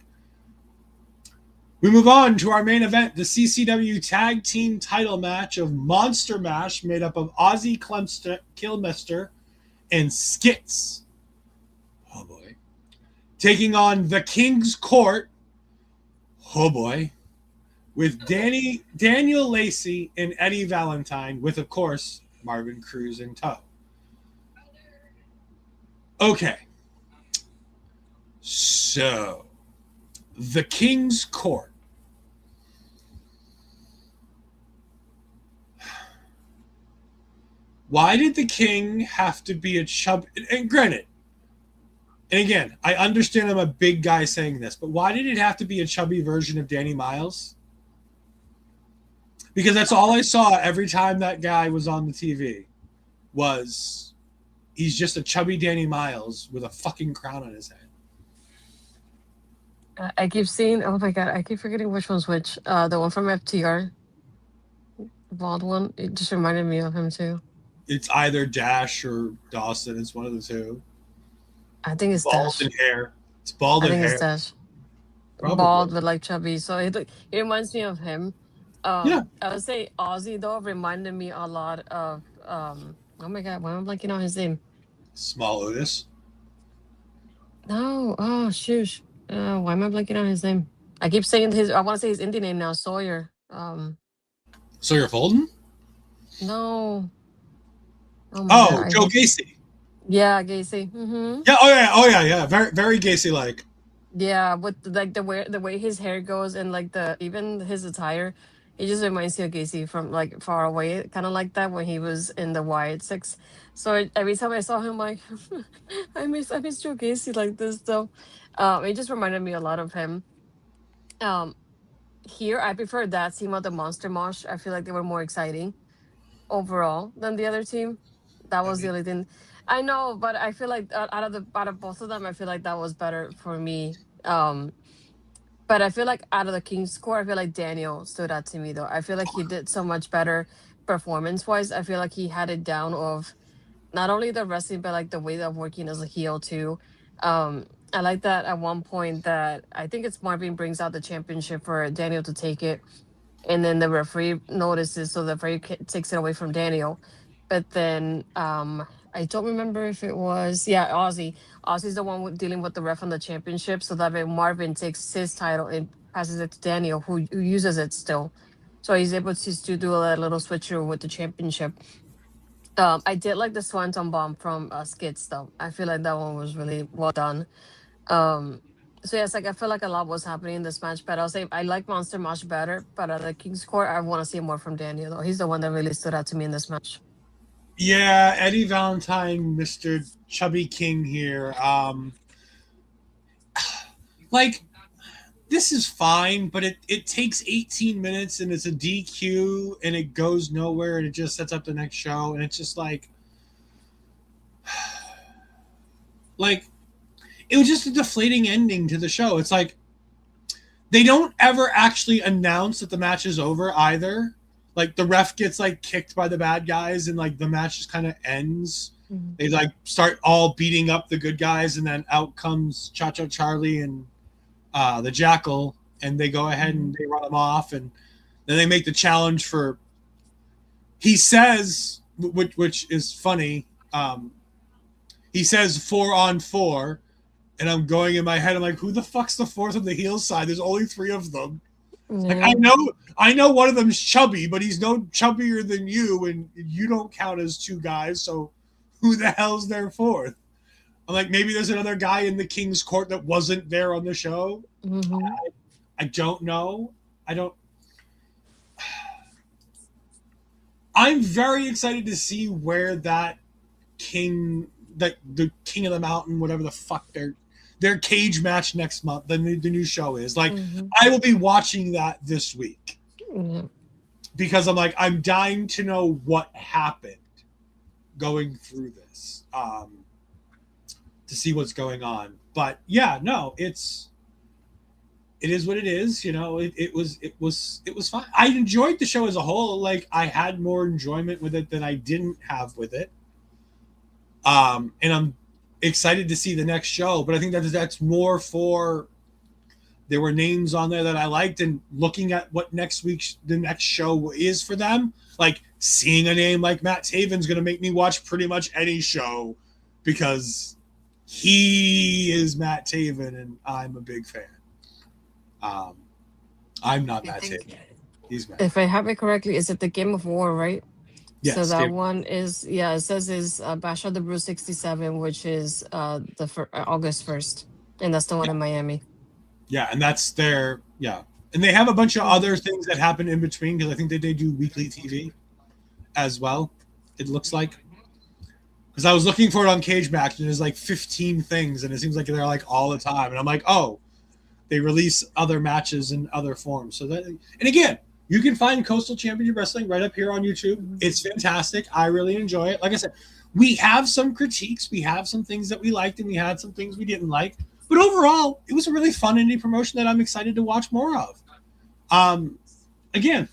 We move on to our main event, the CCW Tag Team title match of Monster Mash, made up of Ozzy, Kilmeister, and Skitz. Oh, boy. Taking on the King's Court. Oh, boy. With Daniel Lacey and Eddie Valentine, with, of course, Marvin Cruz in tow. Okay. So, the King's Court. Why did the King have to be a chub? And granted, and again, I understand I'm a big guy saying this, but why did it have to be a chubby version of Danny Miles? Because that's all I saw every time that guy was on the TV was he's just a chubby Danny Miles with a fucking crown on his head. I keep seeing, oh my God, I keep forgetting which one's which. The one from FTR, the bald one, it just reminded me of him too. It's either Dash or Dawson. It's one of the two. I think it's bald Dash. And hair. It's bald and hair. I think it's Dash. Probably. Bald but like chubby. So it reminds me of him. I would say Ozzy though reminded me a lot of oh my God, why am I blanking on his name? Small Otis. No, oh shoot. Why am I blanking on his name? I keep saying I want to say his indie name now, Sawyer. Sawyer Fulton? No. Oh my god, Oh, I Joe hate. Gacy. Yeah, Gacy. Mm-hmm. Yeah. Oh yeah. Oh yeah. Very very Gacy like. Yeah, with like the way his hair goes and like the even his attire, it just reminds you of Gacy from like far away, kind of like that when he was in the Wyatt Six. So every time I saw him, like I miss Joe Gacy like this. So, it just reminded me a lot of him. Um, Here I prefer that team of the Monster Mosh. I feel like they were more exciting overall than the other team. That I was the mean, only thing. I know, but I feel like out of both of them, I feel like that was better for me. But I feel like out of the King's Court, I feel like Daniel stood out to me though. I feel like he did so much better performance wise. I feel like he had it down of not only the wrestling but like the way of working as a heel too. I like that at one point that I think it's Marvin brings out the championship for Daniel to take it, and then the referee notices, so the referee takes it away from Daniel. But then I don't remember if it was, yeah, Ozzy. Ozzy's the one dealing with the ref on the championship, so that way Marvin takes his title and passes it to Daniel, who uses it still. So he's able to do a little switcheroo with the championship. I did like the Swanton bomb from Skitz though. I feel like that one was really well done. um, so yes, like I feel like a lot was happening in this match, but I'll say I like Monster Mash better. But at the King's Court, I want to see more from Daniel though. He's the one that really stood out to me in this match. yeah, Eddie Valentine, Mr. Chubby King here. Like this is fine, but it takes 18 minutes and it's a DQ and it goes nowhere and it just sets up the next show and it's just like it was just a deflating ending to the show. It's like they don't ever actually announce that the match is over either. Like the ref gets like kicked by the bad guys and like the match just kind of ends. Mhm. They like start all beating up the good guys and then out comes Cha Cha Charlie and the Jackal and they go ahead and Mhm. they run them off and then they make the challenge for. He says, which is funny. He says 4-on-4, and I'm going in my head. I'm like, who the fuck's the fourth on the heel side? There's only three of them. Like Yeah. I know one of them's chubby, but he's no chubbier than you, and you don't count as two guys. So who the hell's their fourth? I'm like, maybe there's another guy in the King's Court that wasn't there on the show. Hmm. I don't know. I don't. I'm very excited to see where that king, that the King of the Mountain, whatever the fuck their cage match next month, the new show is. Like, Hmm. I will be watching that this week Yeah. because I'm like, I'm dying to know what happened going through this, to see what's going on. But yeah, no, it is what it is. You know, it was fine. I enjoyed the show as a whole. Like I had more enjoyment with it than I didn't have with it. And I'm excited to see the next show. But I think that's more for there were names on there that I liked, and looking at what the next show is for them. Like seeing a name like Matt Taven's going to make me watch pretty much any show because he is Matt Taven and I'm a big fan. Um, I'm not I Matt think Taven. He's Matt. if I have it correctly, is it the Game of War, right? So Yes, that Game. one is, yeah. It says is Bash of the Brew 67, which is August 1st, and that's the one Yeah, in Miami. yeah, and that's their yeah, and they have a bunch of other Hmm. things that happen in between because I think they do weekly TV as well. It looks like because I was looking for it on Cage Match and there's like 15 things and it seems like they're like all the time and I'm like, oh, they release other matches in other forms. So that, and again, you can find Coastal Championship Wrestling right up here on YouTube. Hmm. It's fantastic. I really enjoy it. Like I said, we have some critiques, we have some things that we liked, and we had some things we didn't like. But overall, it was a really fun indie promotion that I'm excited to watch more of. Um, Again,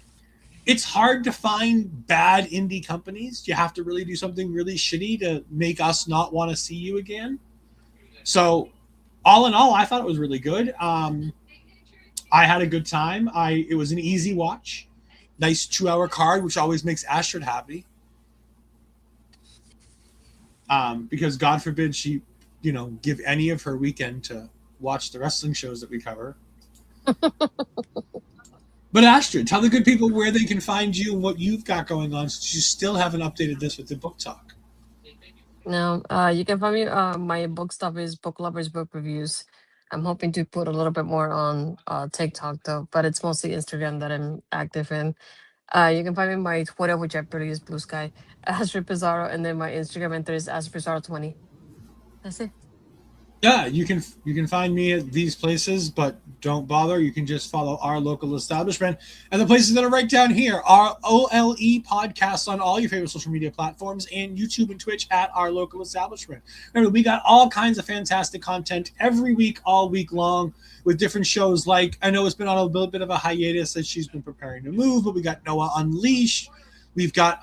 it's hard to find bad indie companies. You have to really do something really shitty to make us not want to see you again. So, all in all, I thought it was really good. I had a good time. It was an easy watch, nice 2 hour card, which always makes Astrid happy. Because God forbid she, give any of her weekend to watch the wrestling shows that we cover. But Astrid, tell the good people where they can find you and what you've got going on, since you still haven't updated this with the book talk. No, you can find me. My book stuff is Book Lovers Book Reviews. I'm hoping to put a little bit more on TikTok though, but it's mostly Instagram that I'm active in. You can find me on my Twitter, which I believe is Blue Sky, Astrid Pizarro, and then my Instagram enter is Astrid Pizarro 20. That's it. Yeah, you can find me at these places, but don't bother. You can just follow our local establishment and the places that are right down here. Our OLE podcast on all your favorite social media platforms and YouTube and Twitch at our local establishment. Remember, we got all kinds of fantastic content every week, all week long, with different shows. Like, I know it's been on a little bit of a hiatus as she's been preparing to move, but we got Noah Unleashed. We've got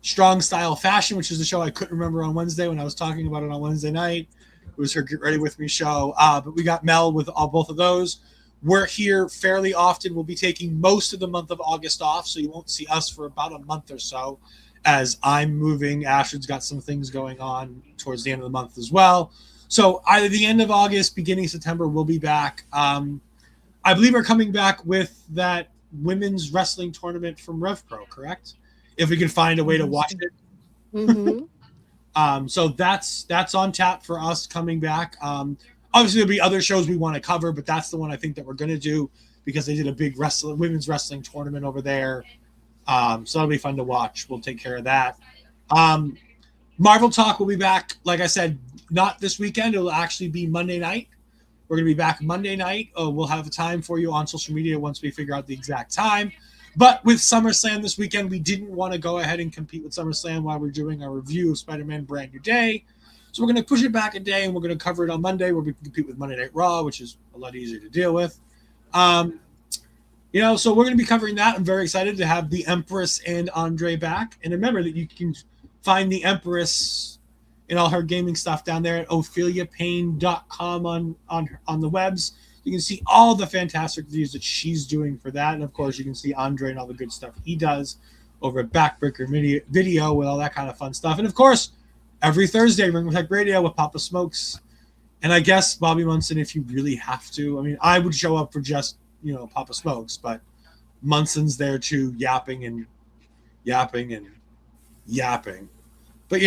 Strong Style Fashion, which is the show I couldn't remember on Wednesday when I was talking about it on Wednesday night. It was her Get Ready With Me show. But we got Mel with both of those. We're here fairly often. We'll be taking most of the month of August off, so you won't see us for about a month or so as I'm moving. Astrid's got some things going on towards the end of the month as well. So either the end of August, beginning of September, we'll be back. I believe we're coming back with that women's wrestling tournament from RevPro, correct? If we can find a way to watch it. Mm-hmm. So that's on tap for us coming back. Obviously, there'll be other shows we want to cover, but that's the one I think that we're going to do because they did a big women's wrestling tournament over there. So that'll be fun to watch. We'll take care of that. Marvel Talk will be back, like I said, not this weekend. It'll actually be Monday night. We're going to be back Monday night. We'll have a time for you on social media once we figure out the exact time. But with SummerSlam this weekend, we didn't want to go ahead and compete with SummerSlam while we're doing our review of Spider-Man Brand New Day. So we're going to push it back a day, and we're going to cover it on Monday where we can compete with Monday Night Raw, which is a lot easier to deal with. So we're going to be covering that. I'm very excited to have the Empress and Andre back. And remember that you can find the Empress and all her gaming stuff down there at OpheliaPayne.com on the webs. You can see all the fantastic reviews that she's doing for that. And, of course, you can see Andre and all the good stuff he does over at Backbreaker Video with all that kind of fun stuff. And, of course, every Thursday, Ring Tech Radio with Papa Smokes. And I guess Bobby Munson, if you really have to. I mean, I would show up for just, Papa Smokes. But Munson's there, too, yapping and yapping and yapping. But,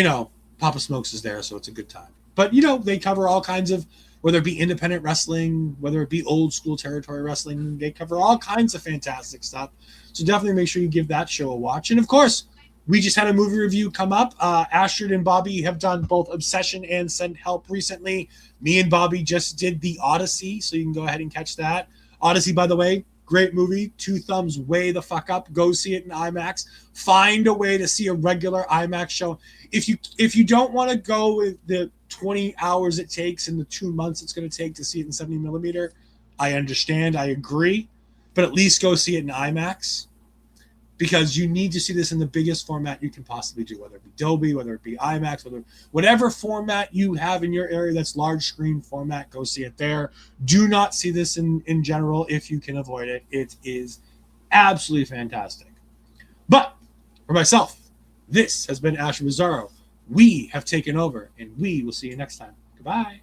Papa Smokes is there, so it's a good time. But, they cover all kinds of, whether it be independent wrestling, whether it be old school territory wrestling, they cover all kinds of fantastic stuff. So definitely make sure you give that show a watch. And, of course, we just had a movie review come up. Astrid and Bobby have done both Obsession and Send Help recently. Me and Bobby just did The Odyssey, so you can go ahead and catch that. Odyssey, by the way, great movie. 2 thumbs way the fuck up. Go see it in IMAX. Find a way to see a regular IMAX show. If you don't want to go with the 20 hours it takes and the 2 months it's going to take to see it in 70 millimeter, I understand. I agree. But at least go see it in IMAX because you need to see this in the biggest format you can possibly do, whether it be Dolby, whether it be IMAX, whatever format you have in your area that's large screen format, go see it there. Do not see this in general if you can avoid it. It is absolutely fantastic. But for myself, this has been Astrid Pizarro. We have taken over, and we will see you next time. Goodbye.